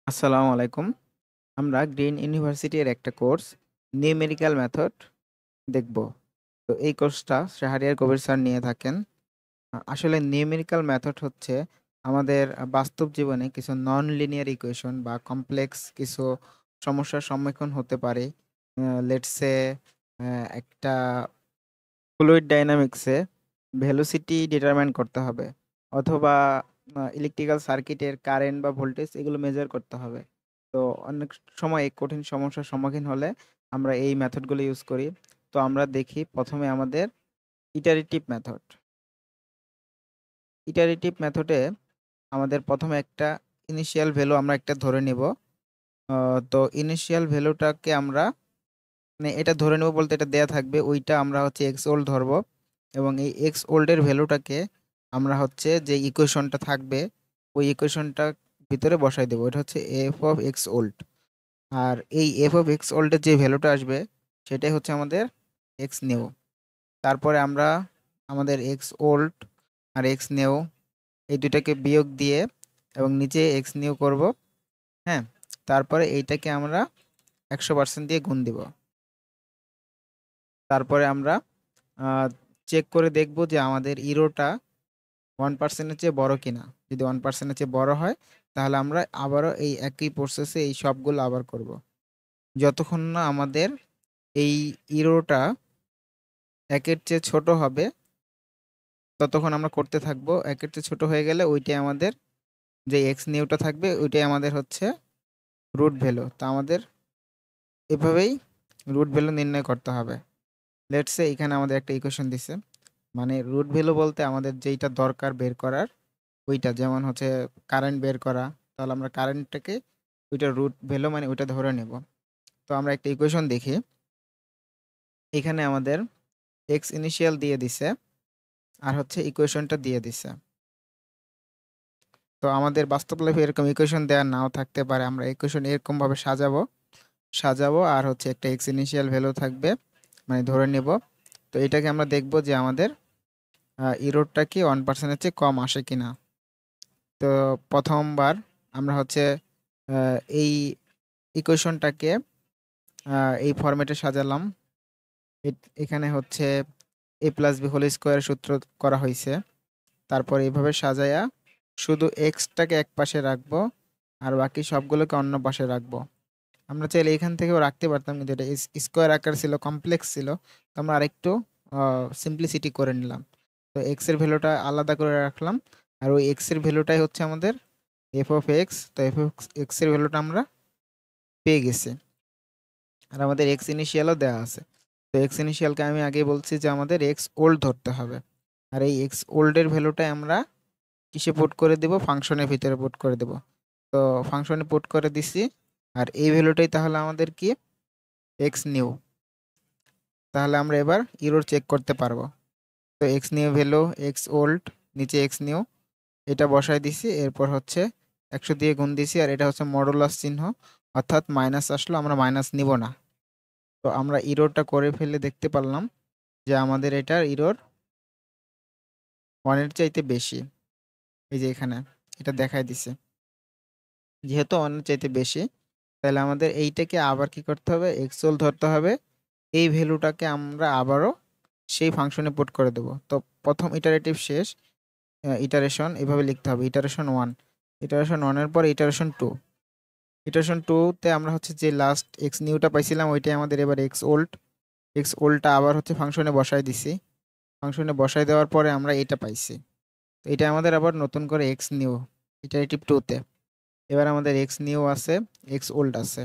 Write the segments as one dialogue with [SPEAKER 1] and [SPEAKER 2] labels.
[SPEAKER 1] আসসালামু আলাইকুম। আমরা গ্রিন ইউনিভার্সিটির একটা কোর্স নিউমেরিক্যাল মেথড দেখব। তো এই কোর্সটা শাহরিয়ার কবির স্যার নিয়ে থাকেন। আসলে নিউমেরিক্যাল মেথড হচ্ছে আমাদের বাস্তব জীবনে কিছু নন লিনিয়ার ইকুয়েশন বা কমপ্লেক্স কিছু সমস্যার সম্মুখীন হতে পারে। লেটস সে একটা ফ্লুইড ডায়নামিক্সে ভেলোসিটি ডিটারমাইন করতে হবে, অথবা ইলেকট্রিক্যাল সার্কিটের কারেন্ট বা ভোল্টেজ এগুলো মেজার করতে হবে। তো অনেক সময় এই কঠিন সমস্যার সম্মুখীন হলে আমরা এই মেথডগুলো ইউজ করি। তো আমরা দেখি প্রথমে আমাদের ইটারেটিভ মেথড। ইটারেটিভ মেথডে আমাদের প্রথমে একটা ইনিশিয়াল ভ্যালু আমরা একটা ধরে নিব। তো ইনিশিয়াল ভ্যালুটাকে আমরা মানে এটা ধরে নেব বলতে এটা দেয়া থাকবে, ওইটা আমরা হচ্ছে এক্স ওল্ড ধরবো, এবং এই এক্স ওল্ডের ভ্যালুটাকে আমরা হচ্ছে যে ইকুয়েশনটা থাকবে ওই ইকুয়েশনটা ভিতরে বসাই দেবো। এটা হচ্ছে এফ অফ এক্স ওল্ড। আর এই এফ অফ এক্স ওল্ডের যে ভ্যালুটা আসবে সেটাই হচ্ছে আমাদের এক্স নিউ। তারপরে আমরা আমাদের x old are x new এই দুইটাকে বিয়োগ দিয়ে এবং নিচে এক্স নিউ করব। হ্যাঁ, তারপরে এইটাকে আমরা 100% দিয়ে গুণ দিব। তারপরে আমরা চেক করে দেখব যে আমাদের ইরোটা 1%-এর চেয়ে বড় কিনা। যদি 1%-এর চেয়ে বড় হয় তাহলে আমরা আবারও এই একই প্রসেসে এই সবগুলো আবার করব, যতক্ষণ না আমাদের এই ইরোটা 1-এর চেয়ে ছোট হবে ততক্ষণ আমরা করতে থাকবো। 1-এর চেয়ে ছোট হয়ে গেলে ওইটাই আমাদের যে এক্স নিউটা থাকবে ওইটাই আমাদের হচ্ছে রুট ভ্যালু। তা আমাদের এভাবেই রুট ভ্যালু নির্ণয় করতে হবে। লেটস সে এখানে আমাদের একটা ইকুয়েশন দিছে, মানে রুট ভ্যালু বলতে আমাদের যেইটা দরকার বের করার ওইটা, যেমন হচ্ছে কারেন্ট বের করা, তাহলে আমরা কারেন্টটাকে ওইটা রুট ভ্যালু মানে ওইটা ধরে নেব। তো আমরা একটা ইকুয়েশন দেখি। এখানে আমাদের এক্স ইনিশিয়াল দিয়ে দিছে আর হচ্ছে ইকুয়েশনটা দিয়ে দিছে। তো আমাদের বাস্তব লাইফে এরকম ইকুয়েশন দেওয়া নাও থাকতে পারে, আমরা ইকুয়েশন এরকম ভাবে সাজাবো আর হচ্ছে একটা এক্স ইনিশিয়াল ভ্যালু থাকবে মানে ধরে নেব। তো এটাকে আমরা দেখব যে আমাদের ইরোডটা কি 1%-এর চেয়ে কম আসে কিনা। তো প্রথমবার আমরা হচ্ছে এই ইকুয়েশনটাকে এই ফরম্যাটে সাজালাম। এখানে হচ্ছে এ প্লাস বি হোল স্কোয়ার সূত্র করা হয়েছে। তারপর এইভাবে সাজায়া শুধু এক্সটাকে এক পাশে রাখবো আর বাকি সবগুলোকে অন্য পাশে রাখবো। আমরা চাইলে এখান থেকেও রাখতে পারতাম, কিন্তু এটা স্কোয়ার আকার ছিল, কমপ্লেক্স ছিল। তো আমরা আরেকটু সিম্পলিসিটি করে নিলাম। তো এক্স এর ভ্যালুটা আলাদা করে রাখলাম, আর ওই এক্স এর ভ্যালুটাই হচ্ছে আমাদের এফ অফ এক্স। তো এফ অফ এক্স এর ভ্যালুটা আমরা পেয়ে গেছি, আর আমাদের এক্স ইনিশিয়ালও দেওয়া আছে। তো এক্স ইনিশিয়ালকে আমি আগেই বলছি যে আমাদের এক্স ওল্ড ধরতে হবে, আর এই এক্স ওল্ডের ভ্যালুটাই আমরা কিসে পুট করে দেব, ফাংশনের ভিতরে পুট করে দেব। তো ফাংশনে পুট করে দিছি, আর এই ভ্যালুটাই তাহলে আমাদের কি এক্স নিউ। তাহলে আমরা এবার ইরোর চেক করতে পারবো। তো x new value x old, নিচে এক্স নিউ, এটা বসায় দিছি। এরপর হচ্ছে 100 দিয়ে গুণ দিছি, আর এটা হচ্ছে মডুলাস চিহ্ন, অর্থাৎ মাইনাস আসলো, আমরা মাইনাস নিব না। তো আমরা ইরোরটা করে ফেলে দেখতে পারলাম যে আমাদের এটার ইরোর 1-এর চাইতে বেশি। এই যে এখানে এটা দেখায় দিছে, যেহেতু 1-এর চাইতে বেশি তাহলে আমাদের এইটাকে আবার কি করতে হবে, এক্স ওল্ড ধরতে হবে। এই ভ্যালুটাকে আমরা আবারও সেই ফাংশনে পুট করে দেব। তো প্রথম ইটারেটিভ শেষ, ইটারেশন এভাবে লিখতে হবে, ইটারেশন 1, ইটারেশন 1-এর পর ইটারেশন 2। ইটারেশন 2-তে আমরা হচ্ছে যে লাস্ট এক্স নিউটা পাইছিলাম ওইটাই আমাদের এবার এক্স ওল্ড। এক্স ওল্ডটা আবার হচ্ছে ফাংশনে বসাই দিছি, ফাংশনে বসাই দেওয়ার পরে আমরা এটা পাইছি। তো এটা আমাদের আবার নতুন করে এক্স নিউ ইটারেটিভ 2-তে। এবার আমাদের এক্স নিউ আছে, এক্স ওল্ড আছে,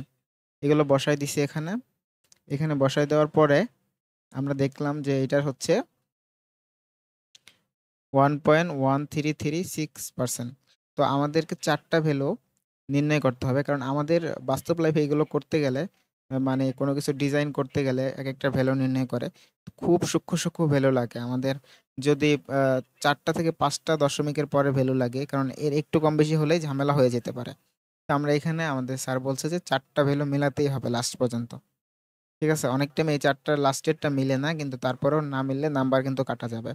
[SPEAKER 1] এগুলো বসাই দিছি এখানে। এখানে বসাই দেওয়ার পরে আমরা দেখলাম যে এটার হচ্ছে 1.1336%। তো আমাদেরকে 4টা ভ্যালু নির্ণয় করতে হবে, কারণ আমাদের বাস্তব লাইফে এগুলো করতে গেলে মানে কোনো কিছু ডিজাইন করতে গেলে এক একটা ভ্যালু নির্ণয় করে খুব সূক্ষ্ম সূক্ষ্ম ভ্যালু লাগে আমাদের। যদি 4টা থেকে 5টা দশমিকের পরে ভ্যালু লাগে, কারণ এর একটু কম বেশি হলেই ঝামেলা হয়ে যেতে পারে। তো আমরা এখানে আমাদের স্যার বলছে যে 4টা ভ্যালু মেলাতেই হবে লাস্ট পর্যন্ত। ঠিক আছে, অনেক টাইম এই 4টার লাস্টেরটা মিলে না, কিন্তু তারপরেও না মিললে নাম্বার কিন্তু কাটা যাবে।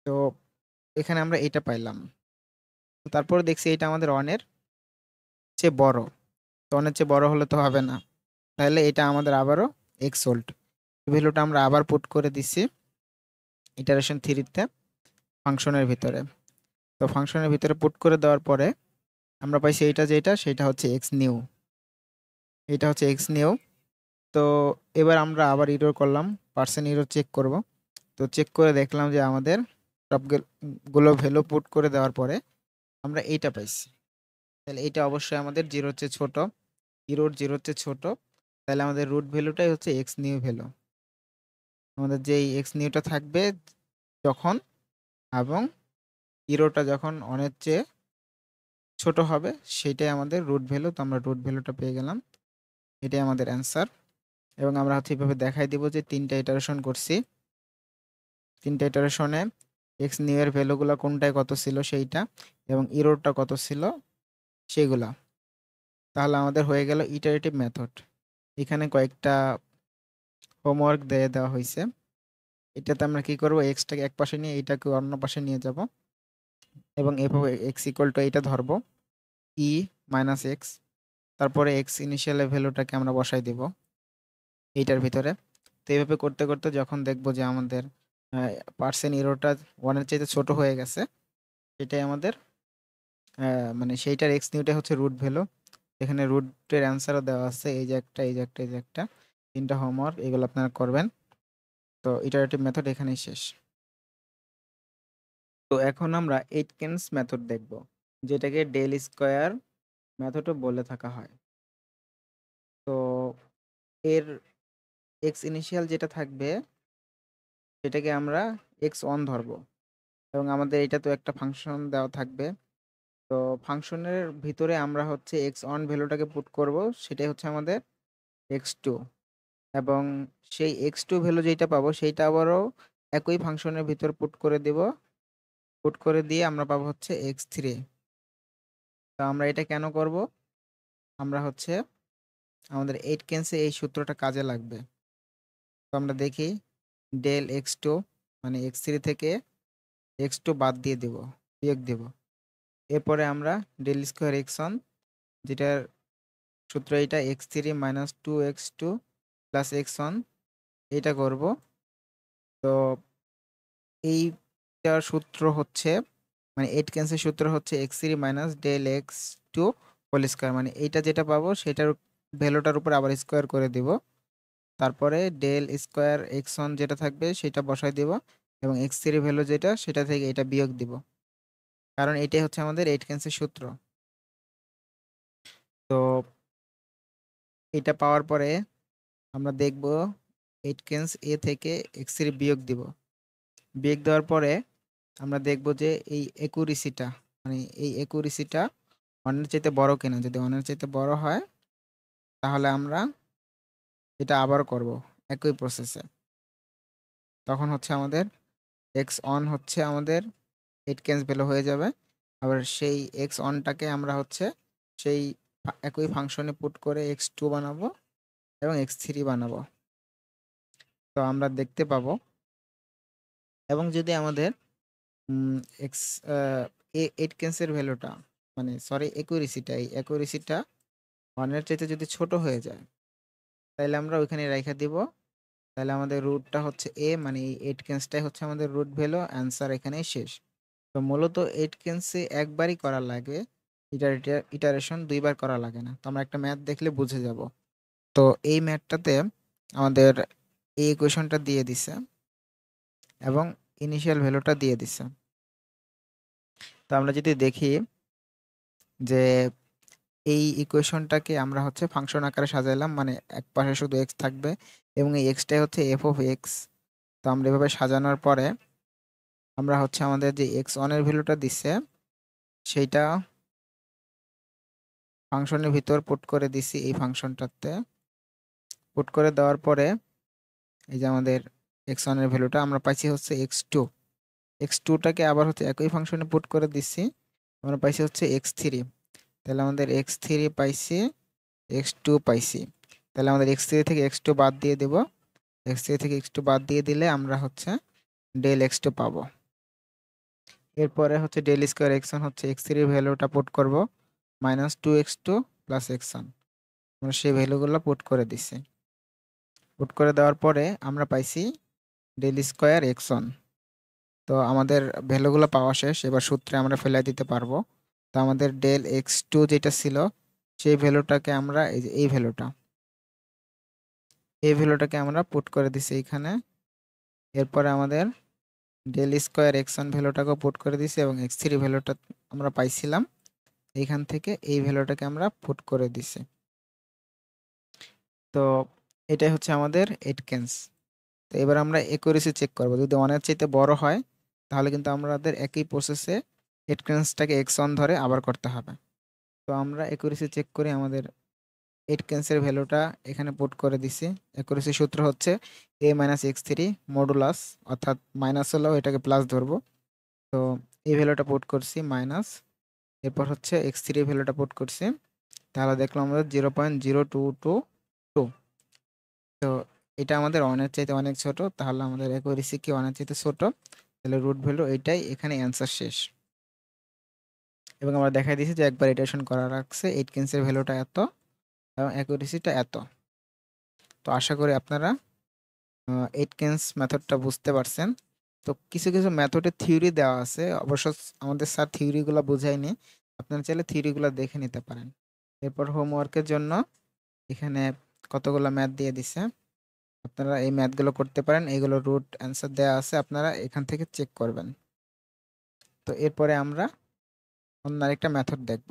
[SPEAKER 1] তো এখানে আমরা এইটা পাইলাম। তো তারপরে দেখছি এটা আমাদের 1-এর চেয়ে বড়। তো অনেক চেয়ে বড় হলে তো হবে না, তাহলে এটা আমাদের আবারও এক্স হোল্ড ভ্যালুটা আমরা আবার পুট করে দিছি ইটারেশন 3-তে ফাংশনের ভিতরে। তো ফাংশনের ভিতরে পুট করে দেওয়ার পরে আমরা পাইছি এইটা, যেটা সেটা হচ্ছে এক্স নিউ, এটা হচ্ছে এক্স নিউ। তো এবার আমরা আবার ইরর করলাম, পার্সেন্ট ইরর চেক করব। তো চেক করে দেখলাম যে আমাদের সবগুলো ভ্যালু পুট করে দেওয়ার পরে আমরা এইটা পাইছি। তাহলে এইটা অবশ্যই আমাদের জিরোর চেয়ে ছোট, ইরোর জিরোর চেয়ে ছোট, তাহলে আমাদের রুট ভ্যালুটাই হচ্ছে এক্স নিউ ভ্যালু। আমাদের যেই এক্স নিউটা থাকবে যখন, এবং ইরোটা যখন অনেক চেয়ে ছোট হবে, সেটাই আমাদের রুট ভ্যালু। তো আমরা রুট ভ্যালুটা পেয়ে গেলাম, এটাই আমাদের অ্যান্সার। এবং আমরা হচ্ছে এইভাবে দেখাই দিব যে 3টা ইটারেশন করছি, 3টা ইটারেশনে এক্স নিউ এর ভ্যালুগুলো কোনটায় কত ছিল সেইটা, এবং ইরোরটা কত ছিল সেগুলা। তাহলে আমাদের হয়ে গেল ইটারেটিভ মেথড। এখানে কয়েকটা হোমওয়ার্ক দিয়ে দেওয়া হয়েছে। এটাতে আমরা কি করব, এক্সটাকে এক পাশে নিয়ে এইটাকে অন্য পাশে নিয়ে যাব, এবং এভাবে এক্স ইকুয়াল টু এইটা ধরবো ই মাইনাস এক্স, তারপরে এক্স ইনিশিয়াল ভ্যালুটাকে আমরা বসাই দিব এইটার ভিতরে। তো এইভাবে করতে করতে যখন দেখবো যে আমাদের পার্সেন্ট ইরোটা ওয়ানের চাইতে ছোট হয়ে গেছে, সেটাই আমাদের মানে সেইটার এক্স নিউটা হচ্ছে রুট ভ্যালু। এখানে রুটের অ্যান্সারও দেওয়া আছে, এই যে একটা, এই যে একটা, এই যে একটা, 3টা হোমওয়ার্ক, এগুলো আপনারা করবেন। তো ইটারেটিভ মেথড এখানেই শেষ। তো এখন আমরা এইটকেনস মেথড দেখব, যেটাকে ডেল স্কোয়ার মেথডও বলে থাকা হয়। তো এর এক্স ইনিশিয়াল যেটা থাকবে সেটাকে আমরা এক্স অন ধরবো, এবং আমাদের এটা তো একটা ফাংশন দেওয়া থাকবে। তো ফাংশনের ভিতরে আমরা হচ্ছে এক্স অন ভ্যালুটাকে পুট করব, সেটাই হচ্ছে আমাদের এক্স টু, এবং সেই এক্স টু ভ্যালু যেটা পাবো সেইটা আবারও একই ফাংশনের ভিতর পুট করে দেব, পুট করে দিয়ে আমরা পাবো হচ্ছে এক্স থ্রি। তো আমরা এটা কেন করব, আমরা হচ্ছে আমাদের এইটকেনসে এই সূত্রটা কাজে লাগবে। তো আমরা দেখি ডেল এক্স টু মানে এক্স থ্রি থেকে এক্স টু বাদ দিয়ে দেব, বিয়োগ দেব। এরপরে আমরা ডেল স্কোয়ার এক্স অন, যেটার সূত্র এটা x three minus two x two plus x n, এইটা করব। তো এইটার সূত্র হচ্ছে মানে এইটকেনসের সূত্র হচ্ছে x three minus del x two whole square, মানে এইটা যেটা পাবো সেটার ভ্যালুটার উপর আবার স্কোয়ার করে দিব, তারপরে ডেল স্কোয়ার এক্স অন যেটা থাকবে সেটা বসাই দিব, এবং এক্স থ্রি ভ্যালু যেটা সেটা থেকে এটা বিয়োগ দিব, কারণ এটাই হচ্ছে আমাদের এইটকেনসের সূত্র। তো এটা পাওয়ার পরে আমরা দেখব এইটকেনস এ থেকে এক্স থ্রি বিয়োগ দিব, বিয়োগ দেওয়ার পরে আমরা দেখব যে এই একুরেসিটা মানে এই একুরেসিটা অন্যের চাইতে বড় কিনা। যদি অন্যের চাইতে বড় হয় তাহলে আমরা এটা আবার করব একই প্রসেসে। তখন হচ্ছে আমাদের এক্স অন হচ্ছে আমাদের এইটকেনস ভ্যালু হয়ে যাবে। আবার সেই এক্স অনটাকে আমরা হচ্ছে সেই একই ফাংশনে পুট করে এক্স টু বানাবো এবং এক্স থ্রি বানাবো। তো আমরা দেখতে পাবো, এবং যদি আমাদের এক্স এইটকেনসের ভ্যালুটা মানে সরি একুরেসিটা, এই একুরেসিটা ওয়ানের চাইতে যদি ছোট হয়ে যায় তাহলে আমরা ওইখানে রেখে দিব। তাহলে আমাদের রুটটা হচ্ছে এ, মানে এই এইটকেনসটাই হচ্ছে আমাদের রুট ভ্যালু, অ্যান্সার এখানেই শেষ। তো মূলত এইটকেনসে একবারই করা লাগে, ইটারেশন দুইবার করা লাগে না। তো আমরা একটা ম্যাথ দেখলে বুঝে যাব। তো এই ম্যাথটাতে আমাদের এই ইকুয়েশনটা দিয়ে দিছে এবং ইনিশিয়াল ভ্যালুটা দিয়ে দিছে। তো আমরা যদি দেখি যে এই ইকুয়েশনটাকে আমরা হচ্ছে ফাংশন আকারে সাজাইলাম, মানে এক পাশে শুধু এক্স থাকবে এবং এই এক্সটাই হচ্ছে এফ অফ এক্স। তো আমরা এভাবে সাজানোর পরে আমরা হচ্ছে আমাদের যে এক্স অনের ভ্যালুটা দিছে সেইটা ফাংশনের ভিতর পুট করে দিছি, এই ফাংশনটাতে পুট করে দেওয়ার পরে এই যে আমাদের এক্স ওয়ানের ভ্যালুটা আমরা পাইছি হচ্ছে এক্স টু, এক্স টুটাকে আবার হচ্ছে একই ফাংশনে পুট করে দিচ্ছি, আমরা পাইছি হচ্ছে এক্স থ্রি। তাহলে আমাদের এক্স থ্রি পাইছি, এক্স টু পাইছি। তাহলে আমাদের এক্স থ্রি থেকে এক্স টু বাদ দিয়ে দেব, এক্স থ্রি থেকে এক্স টু বাদ দিয়ে দিলে আমরা হচ্ছে ডেল এক্স টু পাবো। এরপরে হচ্ছে ডেল স্কোয়ার এক্স ওয়ান হচ্ছে এক্স থ্রির ভ্যালুটা পুট করবো minus two x two plus x one. আমরা সেই ভ্যালুগুলো পুট করে দিছি। পুট করে দেওয়ার পরে আমরা পাইছি ডেল স্কোয়ার এক্স ওয়ান। তো আমাদের ভ্যালুগুলো পাওয়া শেষ, এবার সূত্রে আমরা ফেলে দিতে পারবো। তো আমাদের ডেল এক্স টু যেটা ছিল সেই ভ্যালুটাকে আমরা এই যে এই ভ্যালুটাকে আমরা পুট করে দিছি এখানে। এরপরে আমাদের ডেল স্কোয়ার এক্স ওয়ান ভ্যালুটাকেও পুট করে দিছি এবং এক্স থ্রি ভ্যালুটা আমরা পাইছিলাম এইখান থেকে, এই ভ্যালুটাকে আমরা পুট করে দিছি। তো এটাই হচ্ছে আমাদের এটকেন্স। তো এবার আমরা একুরেসি চেক করব। যদি ওয়ানের চাইতে বড় হয় তাহলে কিন্তু আমাদের একই প্রসেসে এটকেন্সটাকে এক্স ওয়ান ধরে আবার করতে হবে। তো আমরা একুরেসি চেক করে আমাদের এটকেন্সের ভ্যালুটা এখানে পুট করে দিছি। একুরেসি সূত্র হচ্ছে এ মাইনাস এক্স থ্রি মডুলাস, অর্থাৎ মাইনাস হলেও এটাকে প্লাস ধরবো। তো এই ভ্যালুটা পুট করছি মাইনাস, এরপর হচ্ছে এক্স থ্রি ভ্যালুটা পুট করছি, তাহলে দেখলাম আমাদের 0.0222। তো এটা আমাদের ওয়ানের চাইতে অনেক ছোট, তাহলে আমাদের অ্যাকুরেসি কি ওয়ানের চাইতে ছোট, তাহলে রুট ভ্যালু এইটাই, এখানে অ্যান্সার শেষ। এবং আমরা দেখাই দিয়েছি যে একবার ইটারেশন করা রাখছে এইটকেন্সের ভ্যালুটা এত এবং অ্যাকুরেসিটা এত। তো আশা করি আপনারা এইটকেন্স মেথডটা বুঝতে পারছেন। তো কিছু কিছু মেথডের থিওরি দেওয়া আছে, অবশ্য আমাদের স্যার থিওরিগুলো বোঝায়নি, আপনারা চাইলে থিওরিগুলো দেখে নিতে পারেন। এরপর হোমওয়ার্কের জন্য এখানে কতগুলো ম্যাথ দিয়ে দিছে, আপনারা এই ম্যাথগুলো করতে পারেন, এগুলো রুট অ্যান্সার দেওয়া আছে, আপনারা এখান থেকে চেক করবেন। তো এরপরে আমরা অন্য আরেকটা মেথড দেখব।